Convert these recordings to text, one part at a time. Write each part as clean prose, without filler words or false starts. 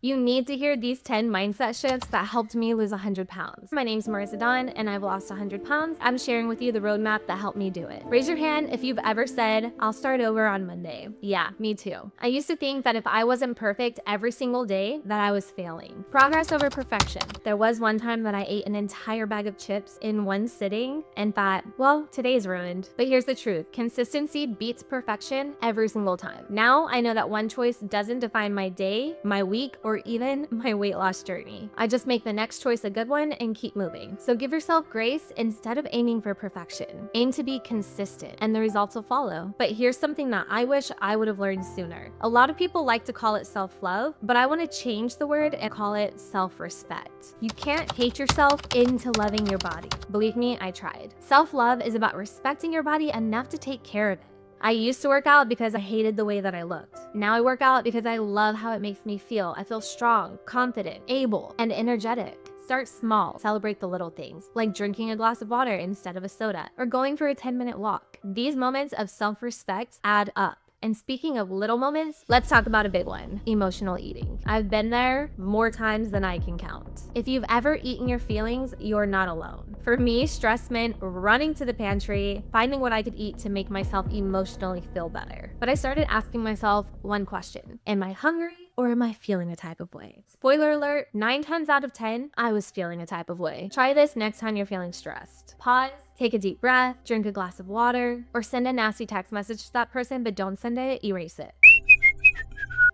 You need to hear these 10 mindset shifts that helped me lose 100 pounds. My name's Marissa.Dawn, and I've lost 100 pounds. I'm sharing with you the roadmap that helped me do it. Raise your hand if you've ever said, I'll start over on Monday. Yeah, me too. I used to think that if I wasn't perfect every single day, that I was failing. Progress over perfection. There was one time that I ate an entire bag of chips in one sitting and thought, well, today's ruined. But here's the truth. Consistency beats perfection every single time. Now I know that one choice doesn't define my day, my week, or even my weight loss journey. I just make the next choice a good one and keep moving. So give yourself grace instead of aiming for perfection. Aim to be consistent and the results will follow. But here's something that I wish I would have learned sooner. A lot of people like to call it self-love, but I want to change the word and call it self-respect. You can't hate yourself into loving your body. Believe me, I tried. Self-love is about respecting your body enough to take care of it. I used to work out because I hated the way that I looked. Now I work out because I love how it makes me feel. I feel strong, confident, able, and energetic. Start small. Celebrate the little things, like drinking a glass of water instead of a soda, or going for a 10-minute walk. These moments of self-respect add up. And speaking of little moments, let's talk about a big one, emotional eating. I've been there more times than I can count. If you've ever eaten your feelings, you're not alone. For me, stress meant running to the pantry, finding what I could eat to make myself emotionally feel better. But I started asking myself one question: am I hungry or am I feeling a type of way? Spoiler alert, 9 times out of 10, I was feeling a type of way. Try this next time you're feeling stressed. Pause. Take a deep breath, drink a glass of water, or send a nasty text message to that person, but don't send it, erase it.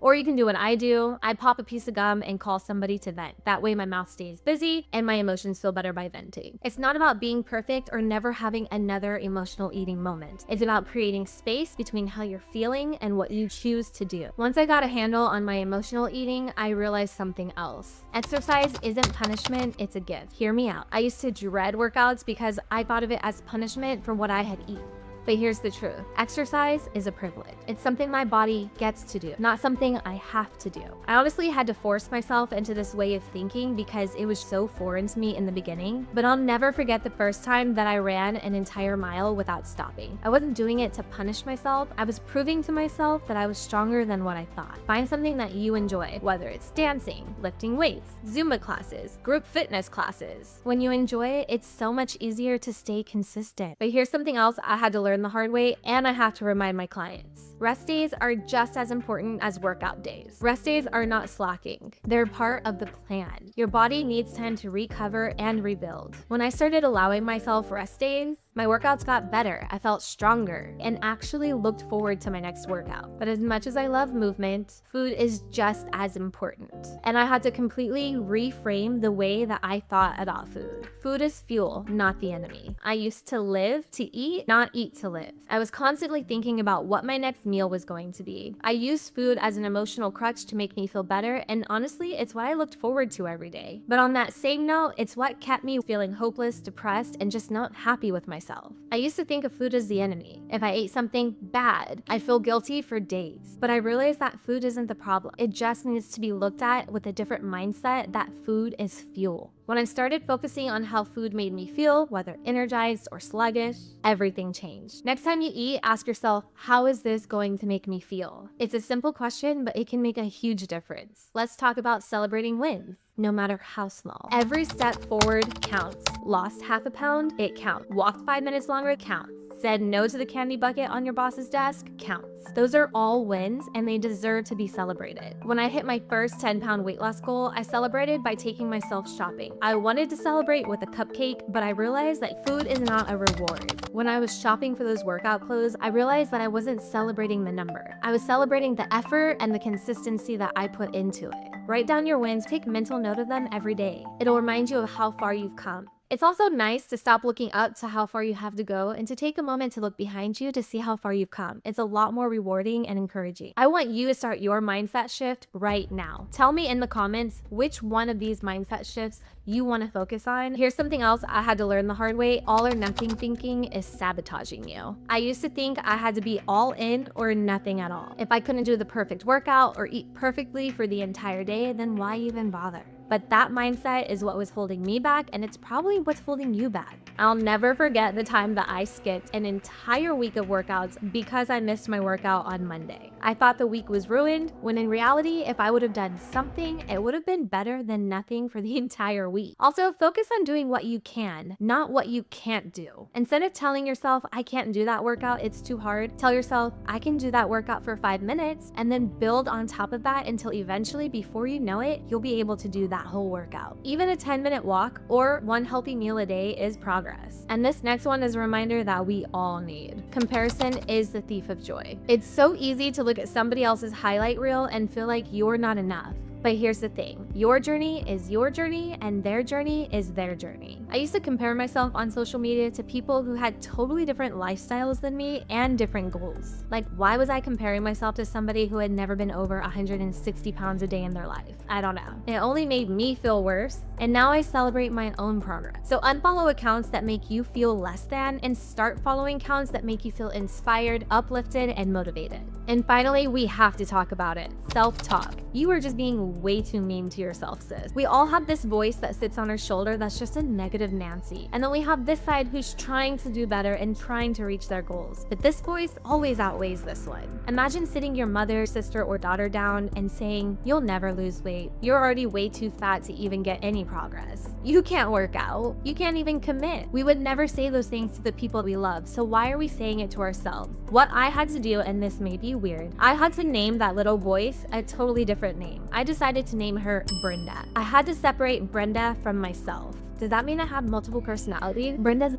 Or you can do what I do. I pop a piece of gum and call somebody to vent. That way my mouth stays busy and my emotions feel better by venting. It's not about being perfect or never having another emotional eating moment. It's about creating space between how you're feeling and what you choose to do. Once I got a handle on my emotional eating, I realized something else. Exercise isn't punishment, it's a gift. Hear me out. I used to dread workouts because I thought of it as punishment for what I had eaten. But here's the truth. Exercise is a privilege. It's something my body gets to do, not something I have to do. I honestly had to force myself into this way of thinking because it was so foreign to me in the beginning, but I'll never forget the first time that I ran an entire mile without stopping. I wasn't doing it to punish myself. I was proving to myself that I was stronger than what I thought. Find something that you enjoy, whether it's dancing, lifting weights, Zumba classes, group fitness classes. When you enjoy it, it's so much easier to stay consistent. But here's something else I had to learn the hard way, and I have to remind my clients. Rest days are just as important as workout days. Rest days are not slacking. They're part of the plan. Your body needs time to recover and rebuild. When I started allowing myself rest days, my workouts got better. I felt stronger and actually looked forward to my next workout. But as much as I love movement, food is just as important. And I had to completely reframe the way that I thought about food. Food is fuel, not the enemy. I used to live to eat, not eat to live. I was constantly thinking about what my next meal was going to be. I used food as an emotional crutch to make me feel better, and honestly, it's what I looked forward to every day. But on that same note, it's what kept me feeling hopeless, depressed, and just not happy with myself. I used to think of food as the enemy. If I ate something bad, I'd feel guilty for days. But I realized that food isn't the problem. It just needs to be looked at with a different mindset that food is fuel. When I started focusing on how food made me feel, whether energized or sluggish, everything changed. Next time you eat, ask yourself, how is this going to make me feel? It's a simple question, but it can make a huge difference. Let's talk about celebrating wins, no matter how small. Every step forward counts. Lost half a pound, it counts. Walked 5 minutes longer, it counts. Said no to the candy bucket on your boss's desk, counts. Those are all wins and they deserve to be celebrated. When I hit my first 10-pound weight loss goal, I celebrated by taking myself shopping. I wanted to celebrate with a cupcake, but I realized that food is not a reward. When I was shopping for those workout clothes, I realized that I wasn't celebrating the number. I was celebrating the effort and the consistency that I put into it. Write down your wins, take mental note of them every day. It'll remind you of how far you've come. It's also nice to stop looking up to how far you have to go and to take a moment to look behind you to see how far you've come. It's a lot more rewarding and encouraging. I want you to start your mindset shift right now. Tell me in the comments which one of these mindset shifts you want to focus on. Here's something else I had to learn the hard way. All or nothing thinking is sabotaging you. I used to think I had to be all in or nothing at all. If I couldn't do the perfect workout or eat perfectly for the entire day, then why even bother? But that mindset is what was holding me back, and it's probably what's holding you back. I'll never forget the time that I skipped an entire week of workouts because I missed my workout on Monday. I thought the week was ruined, when in reality, if I would have done something, it would have been better than nothing for the entire week. Also, focus on doing what you can, not what you can't do. Instead of telling yourself, I can't do that workout, it's too hard, tell yourself, I can do that workout for 5 minutes, and then build on top of that until eventually, before you know it, you'll be able to do that whole workout. Even a 10-minute walk or one healthy meal a day is progress. And this next one is a reminder that we all need. Comparison is the thief of joy. It's so easy to look at somebody else's highlight reel and feel like you're not enough. But here's the thing, your journey is your journey and their journey is their journey. I used to compare myself on social media to people who had totally different lifestyles than me and different goals. Like, why was I comparing myself to somebody who had never been over 160 pounds a day in their life? I don't know. It only made me feel worse, and now I celebrate my own progress. So unfollow accounts that make you feel less than and start following accounts that make you feel inspired, uplifted, and motivated. And finally, we have to talk about it. Self-talk. You are just being way too mean to yourself, sis. We all have this voice that sits on our shoulder that's just a negative Nancy. And then we have this side who's trying to do better and trying to reach their goals. But this voice always outweighs this one. Imagine sitting your mother, sister, or daughter down and saying, you'll never lose weight. You're already way too fat to even get any progress. You can't work out. You can't even commit. We would never say those things to the people we love. So why are we saying it to ourselves? What I had to do, and this may be weird, I had to name that little voice a totally different name. I decided to name her Brenda. I had to separate Brenda from myself. Does that mean I have multiple personalities? Brenda's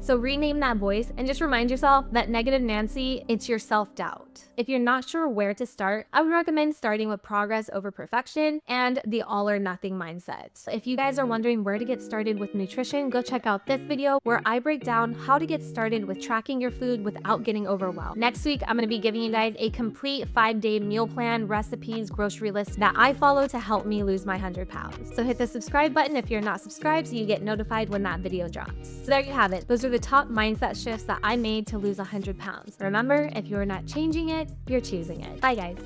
So rename that voice and just remind yourself that negative Nancy, it's your self-doubt. If you're not sure where to start, I would recommend starting with progress over perfection and the all or nothing mindset. If you guys are wondering where to get started with nutrition, go check out this video where I break down how to get started with tracking your food without getting overwhelmed. Next week, I'm gonna be giving you guys a complete 5-day meal plan, recipes, grocery list that I follow to help me lose my 100 pounds. So hit the subscribe button if you're not subscribed so you get notified when that video drops. So there you have it. Those are the top mindset shifts that I made to lose 100 pounds. Remember, if you're not changing it, you're choosing it. Bye guys.